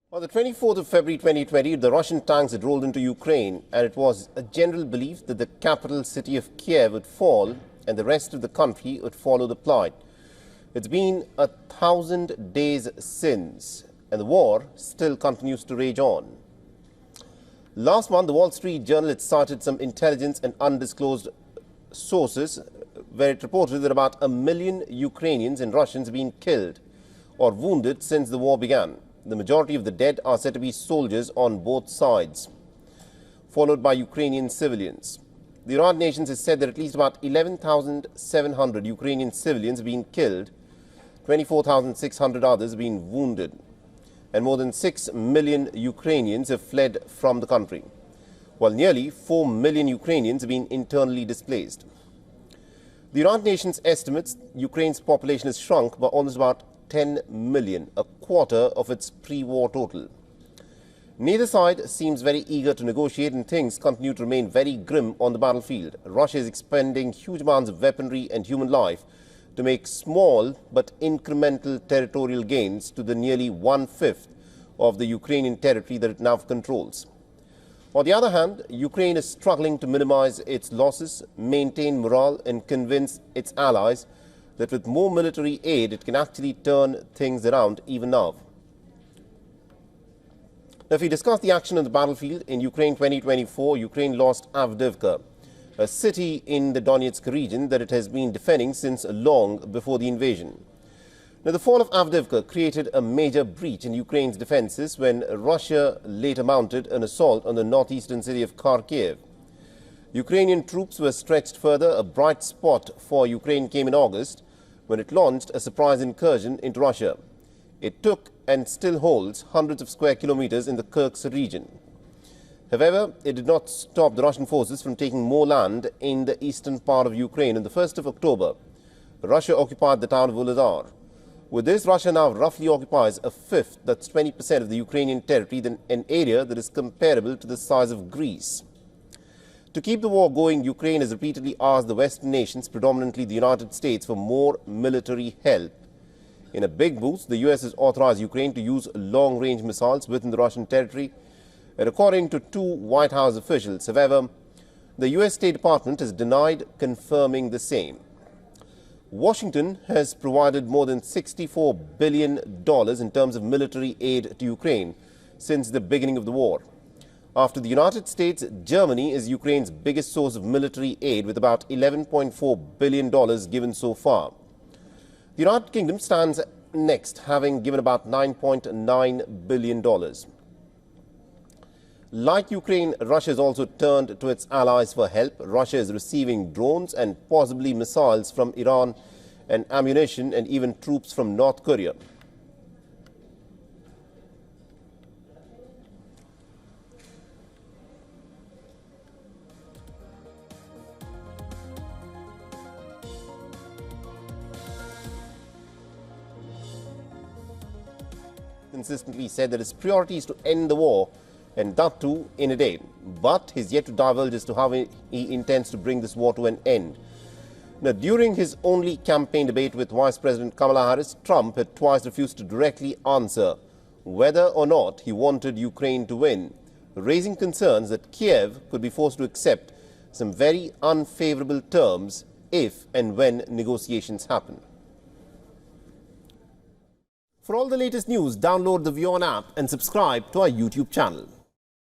On the 24th of February 2020, the Russian tanks had rolled into Ukraine, and it was a general belief that the capital city of Kiev would fall and the rest of the country would follow the plight. It's been 1,000 days since, and the war still continues to rage on. Last month, the Wall Street Journal had cited some intelligence and undisclosed sources where it reported that about 1 million Ukrainians and Russians have been killed or wounded since the war began. The majority of the dead are said to be soldiers on both sides, followed by Ukrainian civilians. The United Nations has said that at least about 11,700 Ukrainian civilians have been killed, 24,600 others have been wounded, and more than 6 million Ukrainians have fled from the country, while nearly 4 million Ukrainians have been internally displaced. The United Nations estimates Ukraine's population has shrunk by almost about 10 million, a quarter of its pre-war total. Neither side seems very eager to negotiate, and things continue to remain very grim on the battlefield. Russia is expending huge amounts of weaponry and human life to make small but incremental territorial gains to the nearly 1/5 of the Ukrainian territory that it now controls. On the other hand, Ukraine is struggling to minimize its losses, maintain morale, and convince its allies that with more military aid, it can actually turn things around even now. Now, if we discuss the action on the battlefield in Ukraine 2024, Ukraine lost Avdiivka, a city in the Donetsk region that it has been defending since long before the invasion. Now, the fall of Avdiivka created a major breach in Ukraine's defenses when Russia later mounted an assault on the northeastern city of Kharkiv. Ukrainian troops were stretched further. A bright spot for Ukraine came in August when it launched a surprise incursion into Russia. It took and still holds hundreds of square kilometers in the Kursk region. However, it did not stop the Russian forces from taking more land in the eastern part of Ukraine. On the 1st of October, Russia occupied the town of Volodar. With this, Russia now roughly occupies a fifth, that's 20% of the Ukrainian territory, an area that is comparable to the size of Greece. To keep the war going, Ukraine has repeatedly asked the Western nations, predominantly the United States, for more military help. In a big boost, the US has authorized Ukraine to use long-range missiles within the Russian territory, and according to two White House officials. However, the US State Department has denied confirming the same. Washington has provided more than $64 billion in terms of military aid to Ukraine since the beginning of the war. After the United States, Germany is Ukraine's biggest source of military aid with about $11.4 billion given so far. The United Kingdom stands next, having given about $9.9 billion. Like Ukraine, Russia has also turned to its allies for help. Russia is receiving drones and possibly missiles from Iran and ammunition and even troops from North Korea. Consistently said that his priority is to end the war, and that too in a day. But he's yet to divulge as to how he intends to bring this war to an end. Now, during his only campaign debate with Vice President Kamala Harris, Trump had twice refused to directly answer whether or not he wanted Ukraine to win, raising concerns that Kiev could be forced to accept some very unfavorable terms if and when negotiations happen. For all the latest news, download the WION app and subscribe to our YouTube channel.